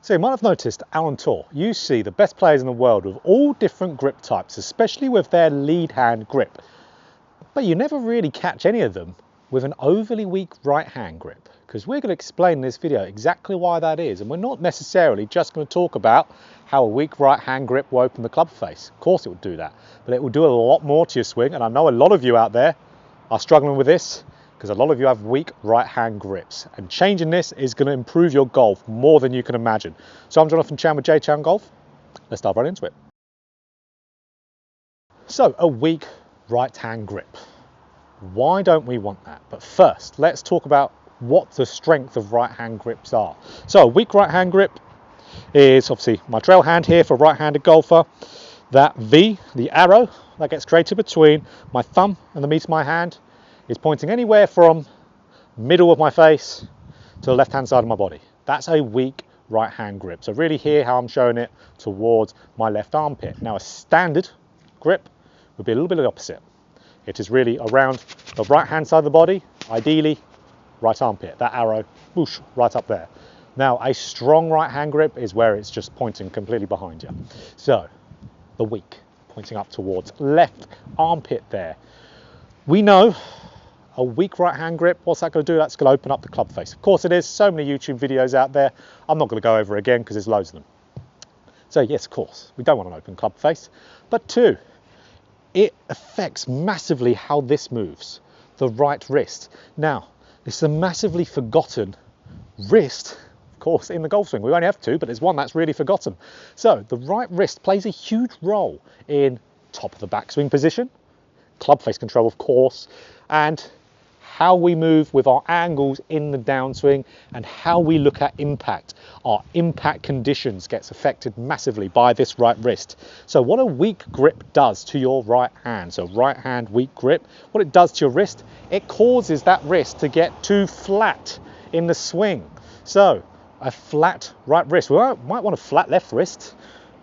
So you might have noticed out on tour, you see the best players in the world with all different grip types, especially with their lead hand grip. But you never really catch any of them with an overly weak right hand grip, because we're going to explain in this video exactly why that is. And we're not necessarily just going to talk about how a weak right hand grip will open the club face. Of course it will do that, but it will do a lot more to your swing. And I know a lot of you out there are struggling with this, because a lot of you have weak right hand grips, and changing this is going to improve your golf more than you can imagine. So I'm Jonathan Chown with JChownGolf. Let's dive right into it. So a weak right hand grip, why don't we want that? But first let's talk about what the strength of right hand grips are. So a weak right hand grip is obviously my trail hand here for a right-handed golfer. That V, the arrow that gets created between my thumb and the meat of my hand, is pointing anywhere from middle of my face to the left hand side of my body. That's a weak right hand grip. So really hear how I'm showing it towards my left armpit. Now a standard grip would be a little bit of the opposite. It is really around the right hand side of the body, ideally right armpit, that arrow, whoosh, right up there. Now a strong right hand grip is where it's just pointing completely behind you. So the weak, pointing up towards left armpit there. We know a weak right hand grip, what's that going to do? That's going to open up the club face. Of course it is, so many YouTube videos out there. I'm not going to go over again because there's loads of them. So yes, of course, we don't want an open club face. But two, it affects massively how this moves, the right wrist. Now, it's a massively forgotten wrist, of course, in the golf swing. We only have two, but there's one that's really forgotten. So the right wrist plays a huge role in top of the backswing position, club face control, of course, and how we move with our angles in the downswing and how we look at impact. Our impact conditions gets affected massively by this right wrist. So what a weak grip does to your right hand, so right hand weak grip, what it does to your wrist, it causes that wrist to get too flat in the swing. So a flat right wrist, we might want a flat left wrist,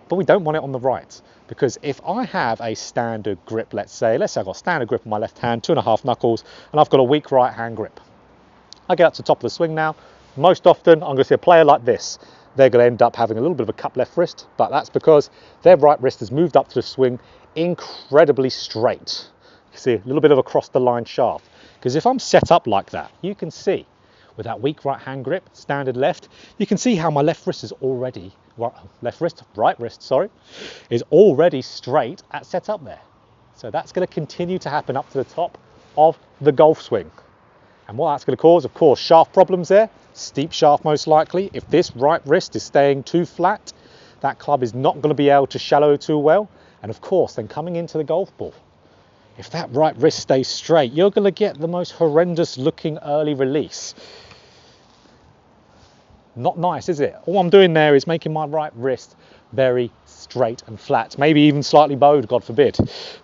but we don't want it on the right. Because if I have a standard grip, let's say I've got a standard grip on my left hand, 2.5 knuckles, and I've got a weak right hand grip. I get up to the top of the swing now. Most often, I'm going to see a player like this. They're going to end up having a little bit of a cup left wrist, but that's because their right wrist has moved up to the swing incredibly straight. You see a little bit of across the line shaft. Because if I'm set up like that, you can see with that weak right hand grip, standard left, you can see how my left wrist is already, right wrist, sorry, is already straight at set up there. So that's going to continue to happen up to the top of the golf swing. And what that's going to cause, of course, shaft problems there, steep shaft most likely. If this right wrist is staying too flat, that club is not going to be able to shallow too well. And of course, then coming into the golf ball, if that right wrist stays straight, you're going to get the most horrendous looking early release. Not nice, is it? All I'm doing there is making my right wrist very straight and flat, maybe even slightly bowed, God forbid.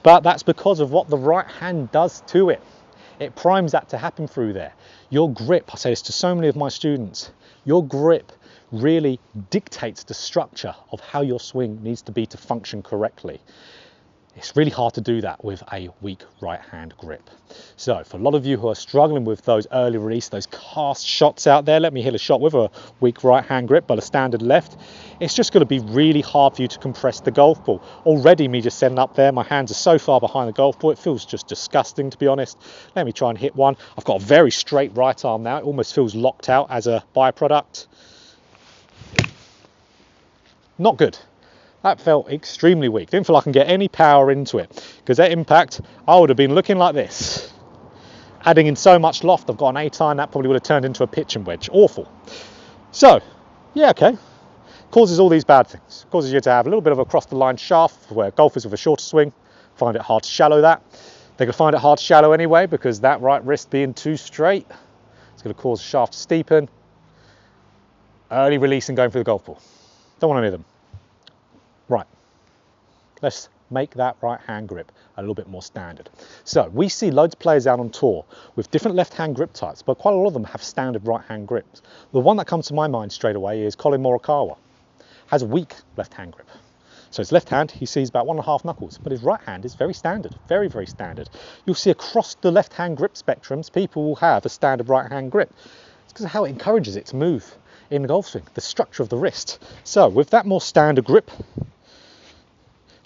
But that's because of what the right hand does to it. It primes that to happen through there. Your grip, I say this to so many of my students, your grip really dictates the structure of how your swing needs to be to function correctly. It's really hard to do that with a weak right hand grip. So for a lot of you who are struggling with those early release, those cast shots out there, let me hit a shot with a weak right hand grip but a standard left, it's just going to be really hard for you to compress the golf ball. Already me just setting up there, my hands are so far behind the golf ball, it feels just disgusting, to be honest. Let me try and hit one. I've got a very straight right arm now, it almost feels locked out as a byproduct. Not good. That felt extremely weak. Didn't feel like I can get any power into it, because that impact, I would have been looking like this. Adding in so much loft, I've got an 8-iron, that probably would have turned into a pitching wedge. Awful. So, yeah, okay. Causes all these bad things. Causes you to have a little bit of a across the line shaft, where golfers with a shorter swing find it hard to shallow that. They're going to find it hard to shallow anyway, because that right wrist being too straight, it's going to cause the shaft to steepen. Early release and going through the golf ball. Don't want any of them. Right, let's make that right hand grip a little bit more standard. So we see loads of players out on tour with different left hand grip types, but quite a lot of them have standard right hand grips. The one that comes to my mind straight away is Colin Morikawa. Has a weak left hand grip. So his left hand, he sees about 1.5 knuckles, but his right hand is very standard, very, very standard. You'll see across the left hand grip spectrums, people will have a standard right hand grip. It's because of how it encourages it to move in the golf swing, the structure of the wrist. So with that more standard grip,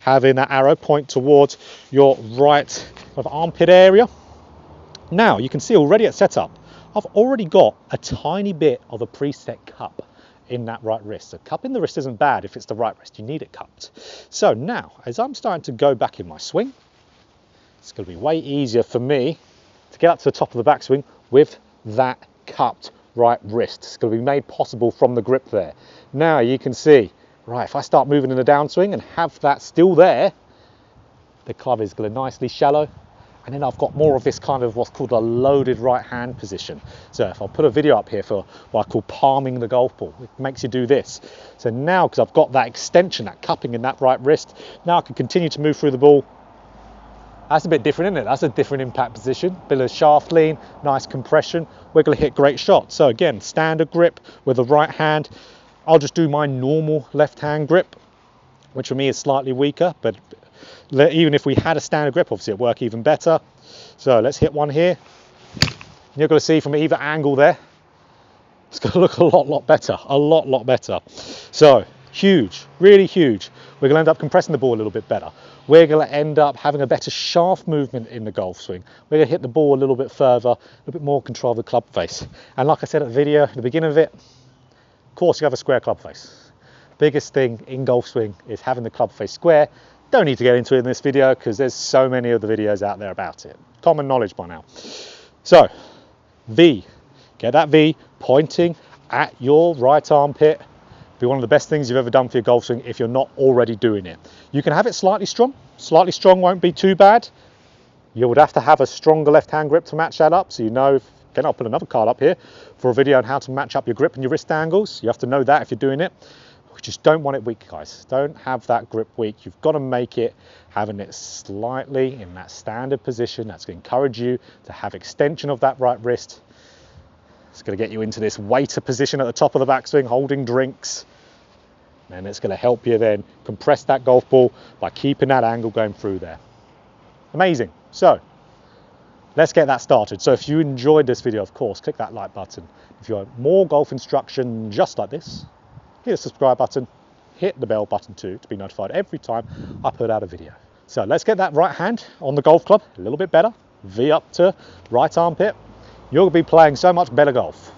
having that arrow point towards your right kind of armpit area. Now you can see already at setup, I've already got a tiny bit of a preset cup in that right wrist. So cupping the wrist isn't bad if it's the right wrist, you need it cupped. So now, as I'm starting to go back in my swing, it's going to be way easier for me to get up to the top of the backswing with that cupped right wrist. It's going to be made possible from the grip there. Now you can see, right, if I start moving in the downswing and have that still there, the club is going to nicely shallow. And then I've got more of this kind of what's called a loaded right hand position. So if I'll put a video up here for what I call palming the golf ball, it makes you do this. So now, because I've got that extension, that cupping in that right wrist, now I can continue to move through the ball. That's a bit different, isn't it? That's a different impact position. Bit of shaft lean, nice compression. We're going to hit great shots. So again, standard grip with the right hand. I'll just do my normal left hand grip, which for me is slightly weaker, but even if we had a standard grip, obviously it'd work even better. So let's hit one here. You're going to see from either angle there, it's going to look a lot better, a lot better. So huge, really huge. We're going to end up compressing the ball a little bit better. We're going to end up having a better shaft movement in the golf swing. We're going to hit the ball a little bit further, a little bit more control of the club face. And like I said at the video, at the beginning of it, of course you have a square club face. Biggest thing in golf swing is having the club face square. Don't need to get into it in this video because there's so many of the videos out there about it. Common knowledge by now. So, V. Get that V pointing at your right armpit. Be one of the best things you've ever done for your golf swing if you're not already doing it. You can have it slightly strong. Slightly strong won't be too bad. You would have to have a stronger left-hand grip to match that up. So you know, again, I'll put another card up here for a video on how to match up your grip and your wrist angles. You have to know that if you're doing it. We just don't want it weak, guys. Don't have that grip weak. You've got to make it having it slightly in that standard position. That's going to encourage you to have extension of that right wrist. It's going to get you into this waiter position at the top of the backswing, holding drinks. And it's going to help you then compress that golf ball by keeping that angle going through there. Amazing. So let's get that started. So if you enjoyed this video, of course, click that like button. If you want more golf instruction just like this, hit the subscribe button, hit the bell button too to be notified every time I put out a video. So let's get that right hand on the golf club a little bit better. V up to right armpit. You'll be playing so much better golf.